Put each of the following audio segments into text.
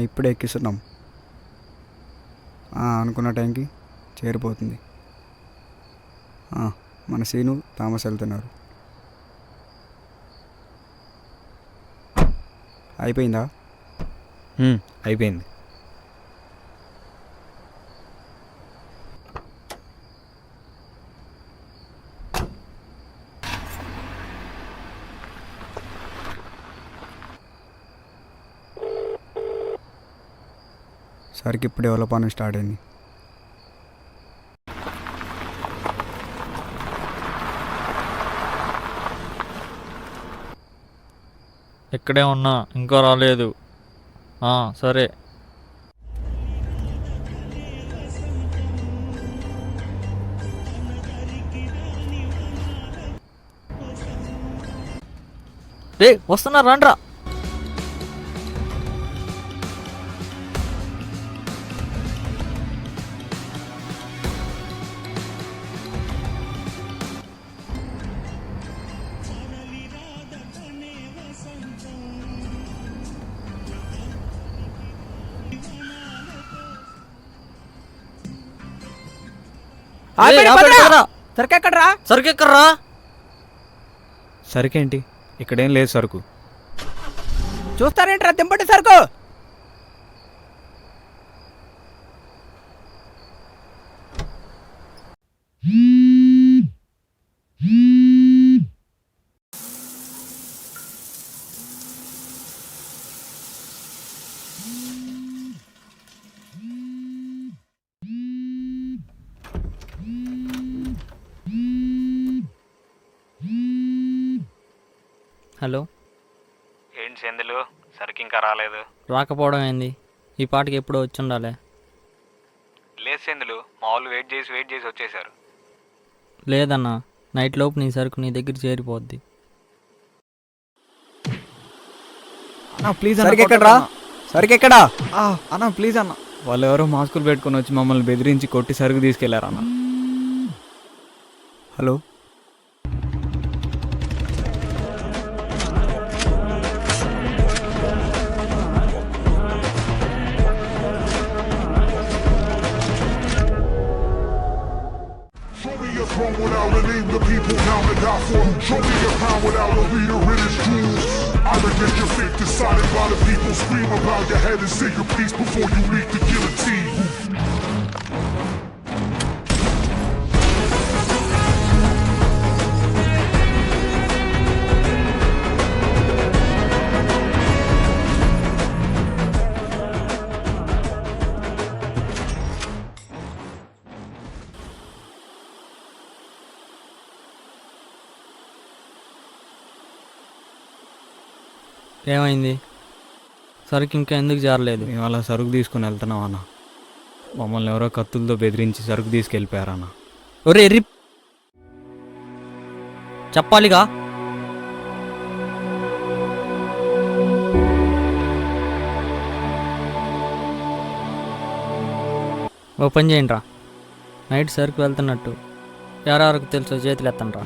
ఇప్పుడే ఎక్కిస్తున్నాం. అనుకున్న టైంకి చేరిపోతుంది. మన సీను థామస్ వెళ్తున్నారు. అయిపోయిందా? అయిపోయింది. సరికి ఇప్పుడు డెవలప్ అని స్టార్ట్ అయింది. ఇక్కడే ఉన్నా, ఇంకా రాలేదు. సరే. రే వస్తున్నా, రండ్రా. సరికెక్కడ్రా? సరుకెక్కర్రా. సరుకేంటి? ఇక్కడేం లేదు సరుకు. చూస్తారేంట్రా, దింపండి సరుకు. హలో. ఏంటి సెందులు, సరుకు ఇంకా రాలేదు? రాకపోవడం ఏంది? ఈ పాటికి ఎప్పుడో వచ్చి ఉండాలి. లేదు సెందులు, మా వాళ్ళు వెయిట్ చేసి వచ్చేసారు. లేదన్నా, నైట్ లోపు నీ సరుకు నీ దగ్గర చేరిపోద్ది. ప్లీజ్ సరికెక్కడ్రా? సరికెక్కడా? అన్న ప్లీజ్ అన్న. వాళ్ళు ఎవరో మాస్కులు పెట్టుకుని వచ్చి మమ్మల్ని బెదిరించి కొట్టి సరుకు తీసుకెళ్లారన్న. Hello. Without a name, the people now to die for. Show me a pound without a leader in his jewels. I reject your faith decided by the people. Scream about your head and say your piece before you meet the guillotine. ఏమైంది? సరుకు ఇంకా ఎందుకు జారలేదు? మేము అలా సరుకు తీసుకుని వెళ్తున్నాం అన్న. మమ్మల్ని ఎవరో కత్తులతో బెదిరించి సరుకు తీసుకెళ్ళిపోయారన్న. ఒరే ఎర్రి, చెప్పాలిగా. ఓ పని చేయండి రా, నైట్ సరుకు వెళ్తున్నట్టు ఎవరెవరికి తెలుసో చేతులు ఎత్తండి రా.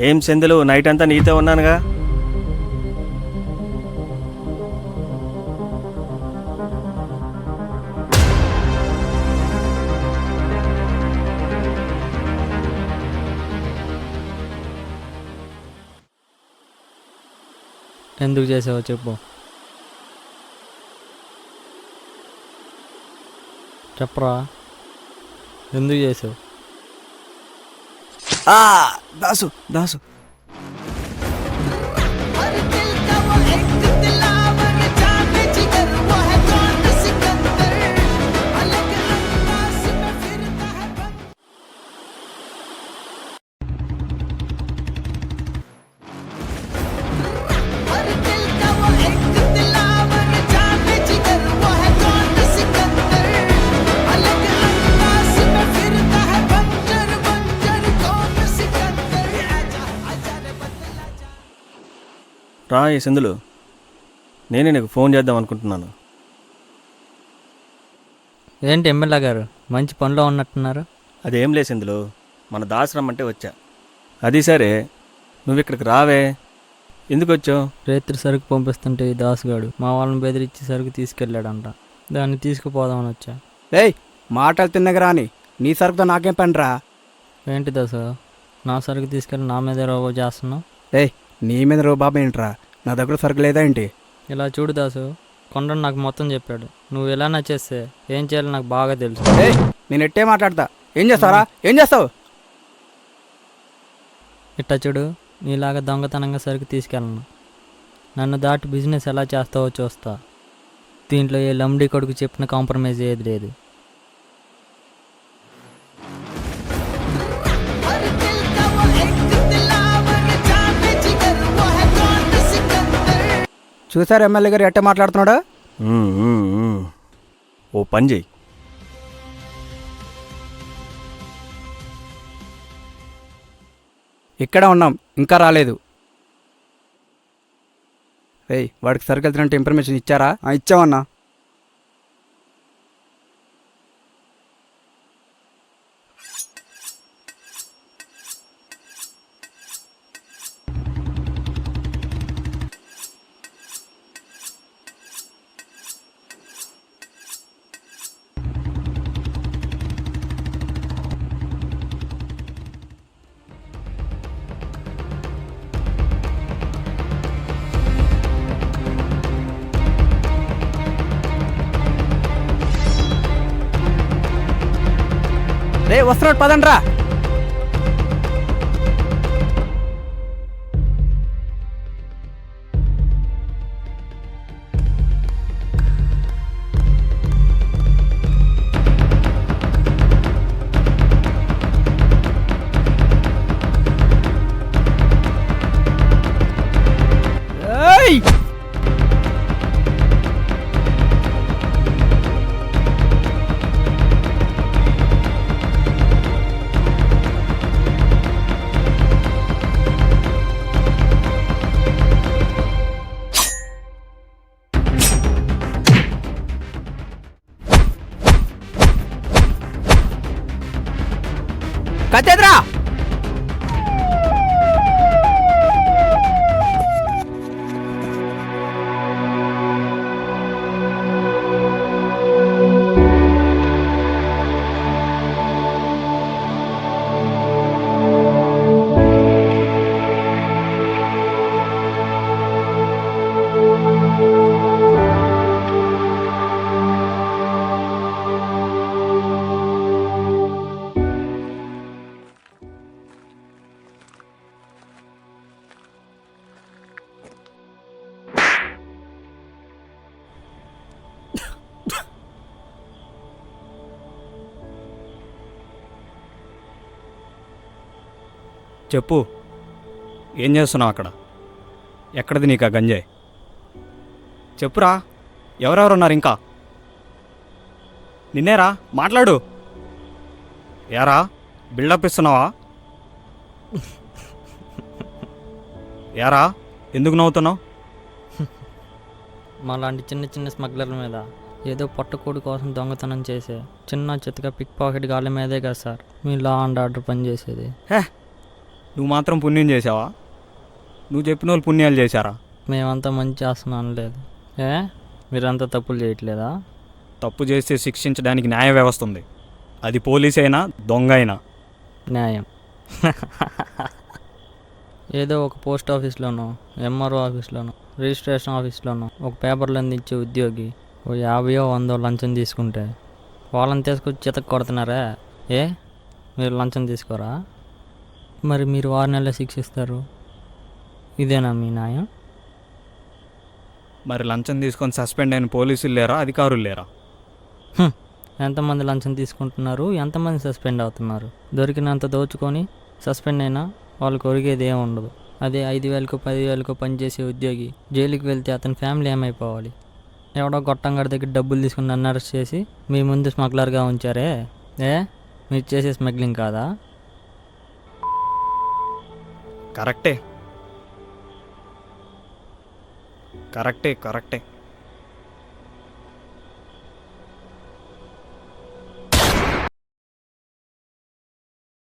ఏం సెందులు, నైట్ అంతా నీతో ఉన్నానుగా. ఎందుకు చేసావో చెప్పు. చెప్పరా, ఎందుకు చేసావు? దాసు దాసు రా ఈ సెందులు, నేనే నీకు ఫోన్ చేద్దాం అనుకుంటున్నాను. ఏంటి ఎమ్మెల్యే గారు మంచి పనిలో ఉన్నట్టున్నారు? అదేం లేదు సెందులు, మన దాసరం అంటే వచ్చా. అది సరే, నువ్వు ఇక్కడికి రావే, ఎందుకు వచ్చావు? రేత్రి సరుకు పంపిస్తుంటే ఈ దాసుగాడు మా వాళ్ళని బెదిరించి సరుకు తీసుకెళ్ళాడంట. దాన్ని తీసుకుపోదామని వచ్చా. ఏయ్ మాటలు తిన్నగా రాని, నీ సరుకుతో నాకేం పనిరా? ఏంటి దాసు, నా సరుకు తీసుకెళ్ళి నా మీదే రోగో చేస్తున్నావు? ఏయ్ నీ మీద బాబు ఏంట్రా? నా దగ్గర సరుకు లేదా ఏంటి? ఇలా చూడు దాసు, కొండను నాకు మొత్తం చెప్పాడు. నువ్వు ఎలా నచ్చేస్తే ఏం చేయాలో నాకు బాగా తెలుసు. ఏయ్ నేను ఎట్టే మాట్లాడతా, ఏం చేస్తావరా? ఏం చేస్తావు? ఇట్టా చూడు, నీలాగా దొంగతనంగా సరుకు తీసుకెళ్ళను. నన్ను దాటి బిజినెస్ ఎలా చేస్తావో చూస్తా. దీంట్లో ఏ లంబడి కొడుకు చెప్పిన కాంప్రమైజ్ ఏది లేదు. చూసారు ఎమ్మెల్యే గారు ఎట్టే మాట్లాడుతున్నాడు? ఓ పని చెయ్యి, ఇక్కడ ఉన్నాం, ఇంకా రాలేదు. ఏయ్ వాడికి సరుకు వెళ్తున్నట్టు ఇన్ఫర్మేషన్ ఇచ్చారా? ఇచ్చామన్నా. రే వస్తున్నాడు, పదండి రా. ఏయ్ కత్తెద్రా. చెప్పు, ఏం చేస్తున్నావు అక్కడ? ఎక్కడిది నీకు ఆ గంజాయి? చెప్పురా, ఎవరెవరున్నారు ఇంకా? నిన్నేరా, మాట్లాడు. యారా బిల్డప్ ఇస్తున్నావా? యారా ఎందుకు నవ్వుతున్నావు? మాలాంటి చిన్న చిన్న స్మగ్లర్ల మీద ఏదో పొట్టకూడు కోసం దొంగతనం చేసే చిన్న చిత్తగా పిక్ పాకెట్ గాళ్ళ మీదే కదా sir me law and order పనిచేసేది. నువ్వు మాత్రం పుణ్యం చేసావా? నువ్వు చెప్పిన వాళ్ళు పుణ్యాలు చేశారా? మేమంతా మంచి చేస్తున్నాం అనలేదు. మీరంతా తప్పులు చేయట్లేదా? తప్పు చేస్తే శిక్షించడానికి న్యాయ వ్యవస్థ ఉంది. అది పోలీస్ అయినా దొంగ అయినా. న్యాయం ఏదో ఒక పోస్ట్ ఆఫీస్లోనో ఎంఆర్ఓ ఆఫీస్లోనో రిజిస్ట్రేషన్ ఆఫీస్లోనో ఒక పేపర్లు అందించే ఉద్యోగి ఓ 50-100 లంచం తీసుకుంటే వాళ్ళని తీసుకొచ్చి చితక కొడుతున్నారా? మీరు లంచం తీసుకోరా? మరి మీరు 6 నెలలు శిక్షిస్తారు. ఇదేనా మీ న్యాయం? మరి లంచం తీసుకొని సస్పెండ్ అయిన పోలీసులు లేరా, అధికారులు లేరా? ఎంతమంది లంచం తీసుకుంటున్నారు, ఎంతమంది సస్పెండ్ అవుతున్నారు? దొరికినంత దోచుకొని సస్పెండ్ అయినా వాళ్ళకి ఒరిగేది ఏమి ఉండదు. అదే 5,000కో 10,000కో పనిచేసే ఉద్యోగి జైలుకి వెళ్తే అతని ఫ్యామిలీ ఏమైపోవాలి? ఎవడో గొట్టంగాడి దగ్గర డబ్బులు తీసుకుని నన్ను అరెస్ట్ చేసి మీ ముందు స్మగ్లర్గా ఉంచారే. మీరు చేసే స్మగ్లింగ్ కాదా? కరెక్టే కరెక్టే కరెక్టే